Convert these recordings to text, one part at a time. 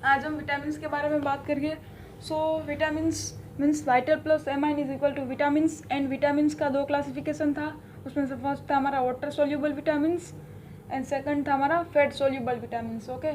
आज हम विटामिन्स के बारे में बात करेंगे। Vitamins means vital plus amine is equal to vitamins. And vitamins का दो क्लासिफिकेशन था, उसमें से फर्स्ट था हमारा water soluble vitamins and second था हमारा फैट सोल्यूबल विटामिन्स। ओके,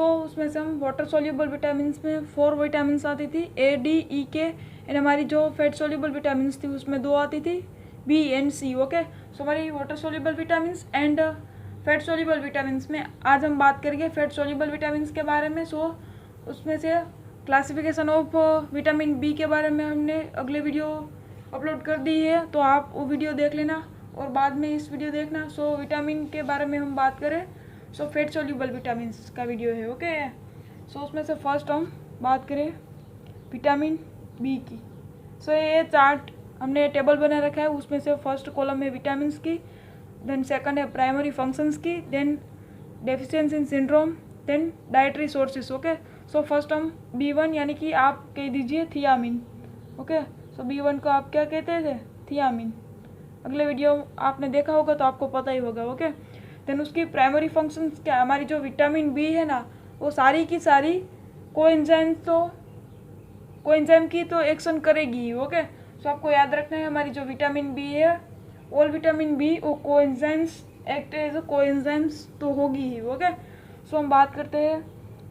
उसमें से हम वाटर सोल्यूबल विटामिन्स में 4 विटामिन्स आती थी, ए डी ई के। एंड हमारी जो फैट सोल्यूबल विटामिन्स थी उसमें 2 आती थी, बी एंड सी। ओके, हमारी water soluble vitamins and fat soluble vitamins में आज हम बात करेंगे फैट सोल्यूबल विटामिन्स के बारे में। उसमें से क्लासिफिकेशन ऑफ विटामिन बी के बारे में हमने अगले वीडियो अपलोड कर दी है, तो आप वो वीडियो देख लेना और बाद में इस वीडियो देखना। विटामिन के बारे में हम बात करें, फैट सोल्यूबल विटामिन्स का वीडियो है। ओके, उसमें से फर्स्ट हम बात करें विटामिन बी की। ये चार्ट हमने टेबल बना रखा है, उसमें से फर्स्ट कॉलम है विटामिन्स की, देन सेकंड है प्राइमरी फंक्शंस की, then deficiency in syndrome, then dietary sources. Okay, first हम B1 यानी कि आप कह दीजिए थियामिन। ओके, B1 को आप क्या कहते थे? थियामिन। अगले वीडियो आपने देखा होगा तो आपको पता ही होगा। ओके, देन उसकी प्राइमरी फंक्शंस क्या, हमारी जो विटामिन बी है ना, वो सारी की सारी कोएंजाइम की तो एक्शन करेगी। ओके, आपको याद रखना है हमारी जो विटामिन बी है, ऑल विटामिन बी वो कोएंजाइम्स एक्ट एज कोएंजाइम्स तो होगी ही। ओके, हम बात करते हैं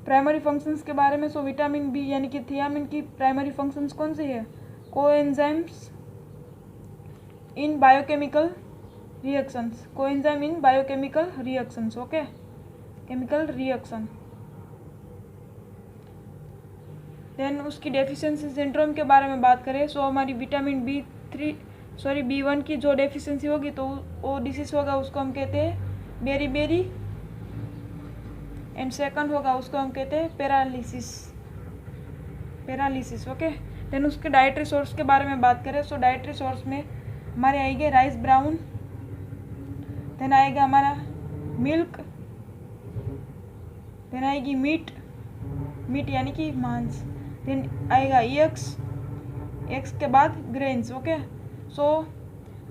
प्राइमरी फंक्शंस के बारे में। विटामिन बी यानी कि थियामिन की प्राइमरी फंक्शंस कौन सी है? Coenzymes in biochemical reactions, coenzyme in biochemical reactions. Okay, chemical reaction. Then उसकी डेफिशिएंसी सिंड्रोम के बारे में बात करें, हमारी विटामिन B1 की जो डेफिशिएंसी होगी तो वो डिसीज होगा, उसको हम कहते हैं बेरी एंड सेकंड होगा उसको हम कहते हैं पैरालिसिस। ओके, देन उसके डाइटरी सोर्स के बारे में बात करें, डाइटरी सोर्स में हमारे आएंगे राइस ब्राउन, देन आएगा हमारा मिल्क, देन आएगी मीट यानी कि मांस, देन आएगा एग्स के बाद grains. Okay,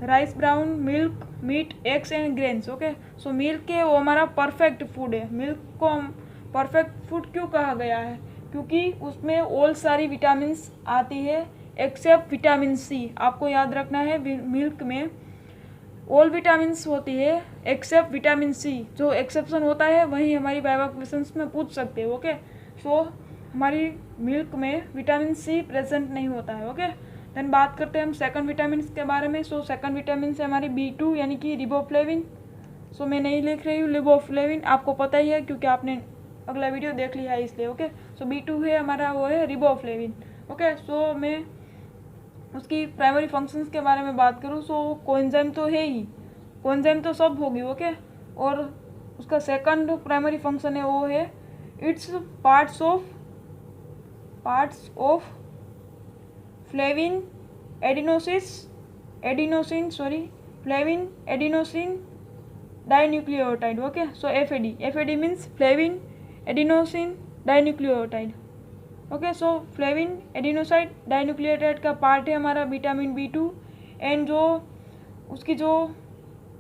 rice brown, milk, meat, eggs and grains. Okay, milk है वो हमारा परफेक्ट फूड है। मिल्क को हम परफेक्ट फूड क्यों कहा गया है? क्योंकि उसमें ऑल सारी विटामिन्स आती है एक्सेप्ट विटामिन सी। आपको याद रखना है मिल्क में ऑल विटामिन्स होती है एक्सेप्ट विटामिन सी। जो एक्सेप्शन होता है वही हमारी वाइवा क्वेश्चंस में पूछ सकते हो। ओके, हमारी मिल्क में विटामिन सी प्रेजेंट नहीं होता है। ओके, देन बात करते हैं हम सेकंड विटामिन के बारे में। सेकंड विटामिन से हमारी B2 यानी कि रिबोफ्लेविन। मैं नहीं लिख रही हूँ रिबोफ्लेविन, आपको पता ही है क्योंकि आपने अगला वीडियो देख लिया है इसलिए। ओके, B2 है हमारा, वो है रिबोफ्लेविन। ओके, मैं उसकी प्राइमरी फंक्शंस के बारे में बात करूँ, कोएंजाइम तो है ही, कोएंजाइम तो सब होगी। ओके, और उसका सेकंड प्राइमरी फंक्शन है वो है it's parts of flavin adenosine dinucleotide. Okay, FAD means flavin adenosine dinucleotide. Okay, flavin adenosine dinucleotide का पार्ट है हमारा विटामिन B2। एंड जो उसकी जो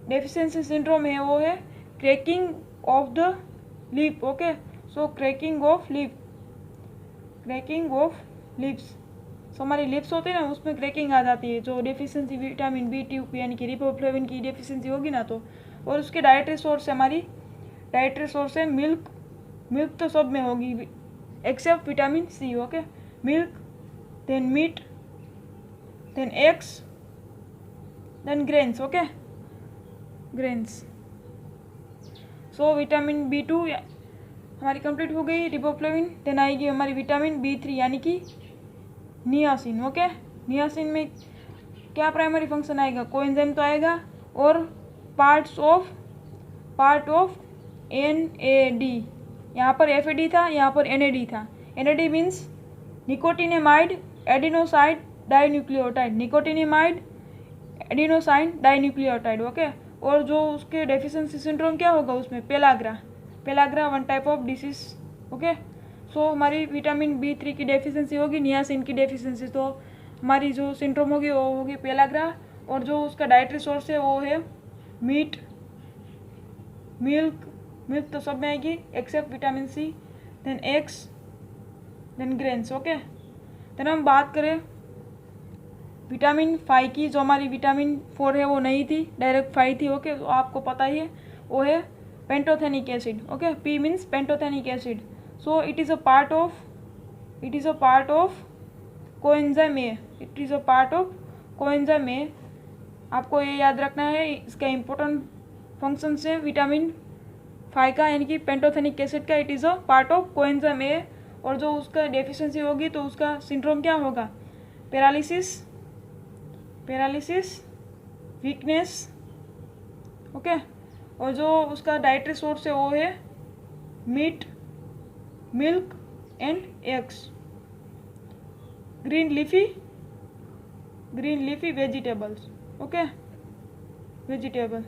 डेफिशिएंसी सिंड्रोम है वो है cracking of the lip. Okay, cracking of lips. हमारी लिप्स होते हैं ना, उसमें क्रैकिंग आ जाती है। जो डेफिशिएंसी विटामिन B2 यानी कि रिबोफ्लेविन की डेफिशिएंसी होगी ना तो। और उसके डाइटरी सोर्स है मिल्क तो सब में होगी except vitamin C. Okay, milk, then meat, then eggs, then grains. Okay, grains. Vitamin B2 हमारी कंप्लीट हो गई, रिबोफ्लेविन। देन आएगी हमारी विटामिन B3 यानी कि नियासिन। ओके, नियासिन में क्या प्राइमरी फंक्शन आएगा? कोएंजाइम तो आएगा और पार्ट ऑफ NAD। यहाँ पर FAD था, यहाँ पर NAD था। NAD means nicotinamide adenosine dinucleotide. Okay, और जो उसके डेफिशिएंसी सिंड्रोम क्या होगा उसमें? Pellagra one type of disease. Okay, हमारी विटामिन B3 की डेफिशिएंसी होगी, नियासिन की डेफिशिएंसी, तो हमारी जो सिंड्रोम होगी वो होगी पेलाग्रा। और जो उसका डाइटरी सोर्स है वो है मीट, मिल्क तो सब में आएगी except vitamin C, then eggs, then grains. Okay, then हम बात करें विटामिन 5 की, जो हमारी विटामिन 4 है वो नहीं थी, डायरेक्ट 5 थी। ओके, तो आपको पता ही है वो है pantothenic acid. Okay, P means pantothenic acid. So it is a part of coenzyme A. It is a part of coenzyme A. आपको ये याद रखना है, इसका इम्पोर्टेंट फंक्शन है विटामिन 5 का, यानी कि पेंटोथेनिक एसिड का। It is a part of coenzyme A, और जो उसका डेफिशिएंसी होगी तो उसका सिंड्रोम क्या होगा? Paralysis, weakness. ओके, और जो उसका डाइटरी सोर्स है वो है meat, milk and eggs. Green leafy vegetables. Okay, vegetable.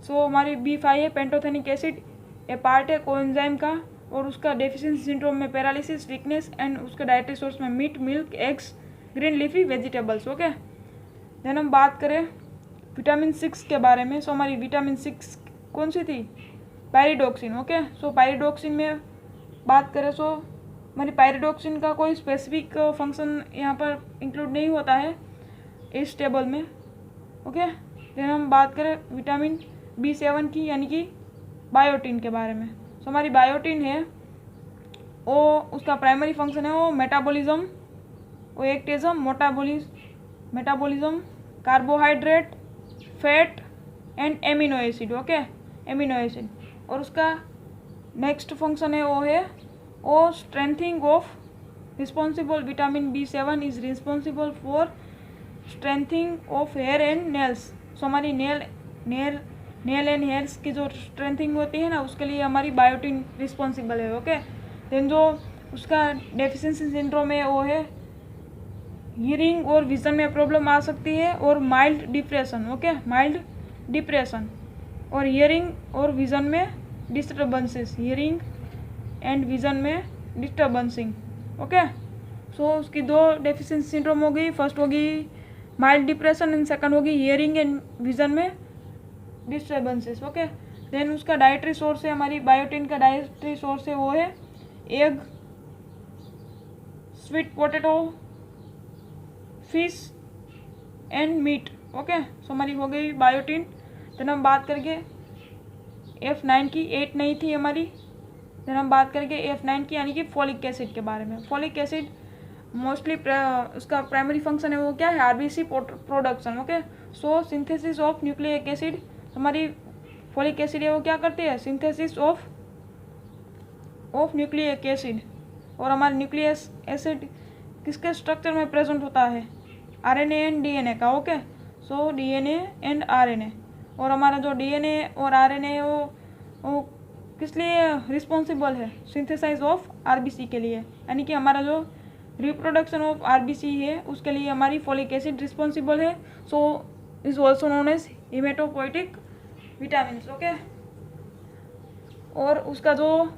So हमारी B5 है पेंटोथेनिक एसिड, ए पार्ट है कोएंजाइम का, और उसका डेफिशिएंसी सिंड्रोम में पैरालिसिस, वीकनेस एंड उसका डाइटरी सोर्स में meat, milk, eggs, green leafy vegetables. Okay, then हम बात करें विटामिन 6 के बारे में। सो हमारी विटामिन 6 कौन सी थी? पायरिडोक्सिन। ओके, सो पायरिडोक्सिन में बात करें सो हमारी पायरिडोक्सिन का कोई स्पेसिफिक फंक्शन यहाँ पर इंक्लूड नहीं होता है इस टेबल में। ओके, देन हम बात करें विटामिन B7 की, यानी कि बायोटिन के बारे में। सो हमारी बायोटिन है वो, उसका प्राइमरी फंक्शन है वो मेटाबॉलिज्म, वो act as a metabolism carbohydrate, fat and amino acid. Okay, amino acid. और उसका नेक्स्ट फंक्शन है वो है ओ strengthening of responsible. Vitamin B7 is responsible for strengthening of hair and nails. So हमारी नेल एंड हेयर्स की जो strengthening होती है ना, उसके लिए हमारी बायोटिन रिस्पॉन्सिबल है। ओके, देन जो उसका डेफिशिएंसी सिंड्रोम है वो है हियरिंग और विजन में प्रॉब्लम आ सकती है, और mild depression. Okay, mild depression और हियरिंग और विजन में डिस्टर्बेंसेस, हियरिंग एंड विजन में डिस्टर्बेंसिंग। ओके, सो उसकी दो डेफिशिएंसी सिंड्रोम हो गई, फर्स्ट होगी माइल्ड डिप्रेशन एंड सेकंड होगी हियरिंग एंड विजन में डिस्टर्बेंसेस। ओके, देन उसका डाइटरी सोर्स है, हमारी बायोटिन का डाइटरी सोर्स है वो है egg, sweet potato, fish and meat. Okay, so हमारी हो गई बायोटिन। देन हम बात करके F9 की, 8 नहीं थी हमारी। देन हम बात करेंगे F9 की, यानी कि फोलिक एसिड के बारे में। फोलिक एसिड मोस्टली उसका प्राइमरी फंक्शन है वो क्या है? RBC production. Okay, so synthesis of nucleic acid. हमारी फोलिक एसिड है वो क्या करती है? Synthesis of nucleic acid. और हमारा न्यूक्लियस एसिड किसके स्ट्रक्चर में प्रेजेंट होता है? RNA एंड DNA का। Okay, so DNA and RNA। और हमारा जो DNA और RNA है वो किस लिए रिस्पॉन्सिबल है? सिंथेसाइज ऑफ RBC के लिए, यानी कि हमारा जो रिप्रोडक्शन ऑफ RBC है उसके लिए हमारी फोलिक एसिड रिस्पॉन्सिबल है। So is also known as haematopoietic vitamin. Okay, और उसका जो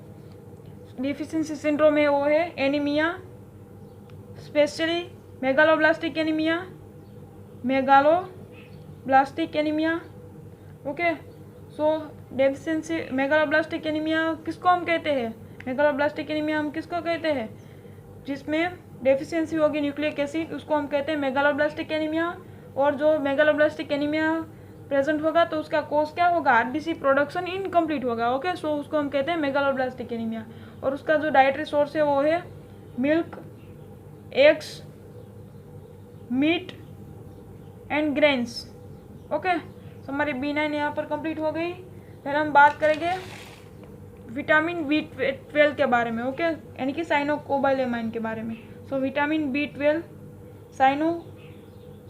डिफिशिएंसी सिंड्रोम है वो है anaemia, specially megaloblastic anaemia. Okay, so deficiency megaloblastic anaemia किसको हम कहते हैं? मेगालोब्लास्टिक एनीमिया हम किसको कहते हैं? जिसमें डेफिशिएंसी होगी न्यूक्लिक एसिड, उसको हम कहते हैं मेगालोब्लास्टिक एनीमिया। और जो मेगालोब्लास्टिक एनीमिया प्रेजेंट होगा तो उसका कोज क्या होगा? RBC प्रोडक्शन इनकम्प्लीट होगा। ओके, सो उसको हम कहते हैं मेगालोब्लास्टिक एनीमिया। और उसका जो डाइटरी सोर्स है वो है milk, eggs, meat and grains. Okay, तो हमारी B9 यहाँ पर कंप्लीट हो गई। फिर हम बात करेंगे विटामिन B12 के बारे में। ओके, यानी कि साइनोकोबालेमाइन के बारे में। So vitamin B12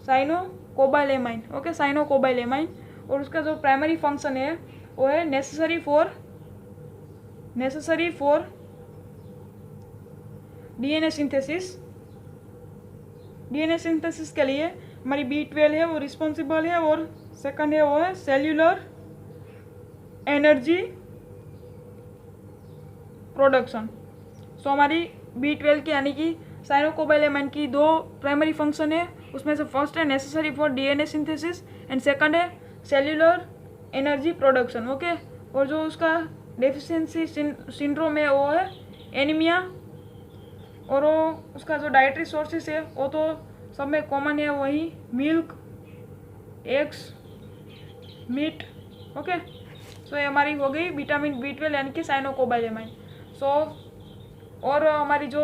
साइनोकोबालेमाइन। ओके, साइनोकोबालेमाइन। और उसका जो प्राइमरी फंक्शन है वो है नेसेसरी फॉर DNA सिंथेसिस के लिए हमारी B12 है वो रिस्पॉन्सिबल है। और सेकंड है वो है सेल्यूलर एनर्जी प्रोडक्शन। सो हमारी B12 की, यानी कि साइनोकोबालेमाइन की दो प्राइमरी फंक्शन है, उसमें से फर्स्ट है necessary for DNA synthesis and second है सेल्यूलर एनर्जी प्रोडक्शन। ओके, और जो उसका डेफिशिएंसी सिंड्रोम है वो है एनीमिया, और वो उसका जो डाइटरी सोर्सेस है वो तो सब में कॉमन है, वही मिल्क, एग्स, मीट। ओके, सो ये हमारी हो गई विटामिन B12 यानी कि साइनोकोबालेमाइन। सो और हमारी जो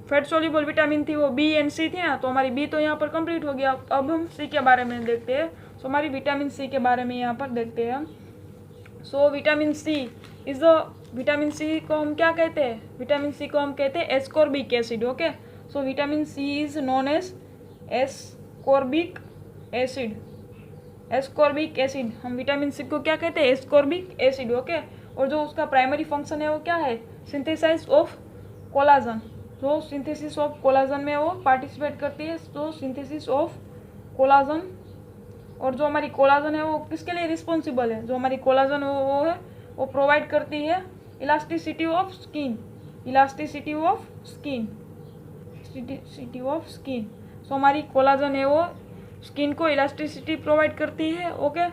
फैट सोल्यूबल विटामिन थी वो बी एंड सी थी ना, तो हमारी बी तो यहाँ पर कंप्लीट हो गया। अब हम सी के बारे में देखते हैं। सो हमारी विटामिन सी के बारे में यहाँ पर देखते हैं हम। So vitamin C is the, vitamin C को हम क्या कहते हैं? विटामिन सी को हम कहते हैं ascorbic acid. Okay, so vitamin C is known as ascorbic acid. Ascorbic acid, हम विटामिन सी को क्या कहते हैं? Ascorbic acid. ओके, और जो उसका प्राइमरी फंक्शन है वो क्या है? Synthesise of collagen. जो सिंथेसिस ऑफ कोलाजन में वो पार्टिसिपेट करती है, तो सिंथेसिस ऑफ कोलाजन। और जो हमारी कोलाजन है वो किसके लिए रिस्पॉन्सिबल है? जो हमारी कोलाजन वो है वो प्रोवाइड करती है elasticity of skin, elasticity of skin, elasticity of skin. So हमारी कोलाजन है वो स्किन को इलास्टिसिटी प्रोवाइड करती है। ओके,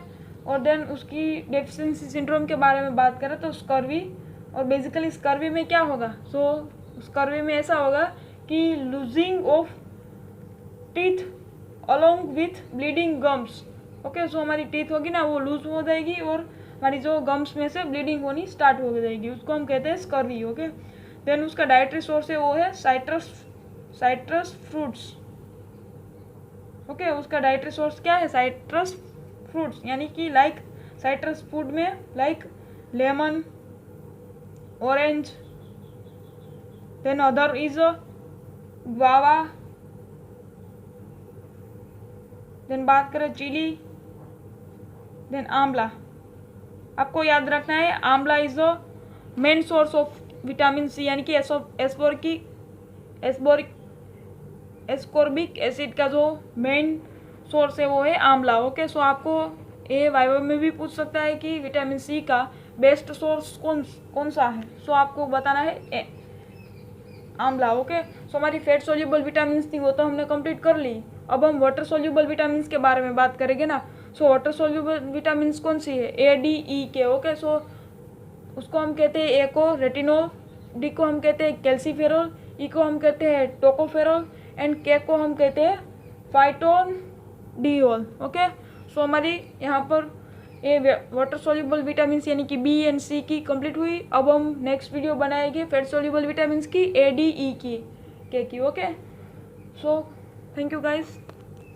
और देन उसकी डेफिशिएंसी सिंड्रोम के बारे में बात करें तो स्कर्वी, और बेसिकली स्कर्वी में क्या होगा? सो स्कर्वी में ऐसा होगा कि losing of teeth along with bleeding gums. Okay, so हमारी टीथ होगी ना वो लूज हो जाएगी और हमारी जो गम्स में से ब्लीडिंग होनी स्टार्ट हो जाएगी, उसको हम कहते हैं स्कर्वी। ओके, देन उसका डाइटरी सोर्स है वो है साइट्रस फ्रूट्स। ओके, उसका डाइटरी सोर्स क्या है? साइट्रस फ्रूट्स, यानी कि लाइक साइट्रस फूड में like lemon, orange, then other is guava, then बात करें चिली, देन आंवला। आपको याद रखना है amla is the main source of vitamin C, यानी कि एस्कॉर्बिक एसिड का जो मेन सोर्स है वो है आंवला। ओके, सो आपको ये वाइवा में भी पूछ सकता है कि विटामिन सी का बेस्ट सोर्स कौन सा है? सो आपको बताना है आंवला। ओके, सो हमारी फैट सोल्यूबल विटामिन थी वो तो हमने कंप्लीट कर ली। अब हम वाटर सोल्यूबल विटामिन के बारे में बात करेंगे ना। सो वाटर सोल्यूबल विटामिन कौन सी है? ADE ओके, सो उसको हम कहते हैं ए को रेटिनोल, डी को हम कहते हैं कैल्सीफेरॉल, ई को हम कहते हैं टोकोफेरॉल, एंड के को हम कहते हैं फाइटोनडियोल। ओके, सो हमारी यहाँ पर ये वाटर सोल्यूबल विटामिन यानी कि बी एंड सी की कंप्लीट हुई। अब हम नेक्स्ट वीडियो बनाएंगे फैट सोल्यूबल विटामिन की ADE की। Okay, so thank you guys.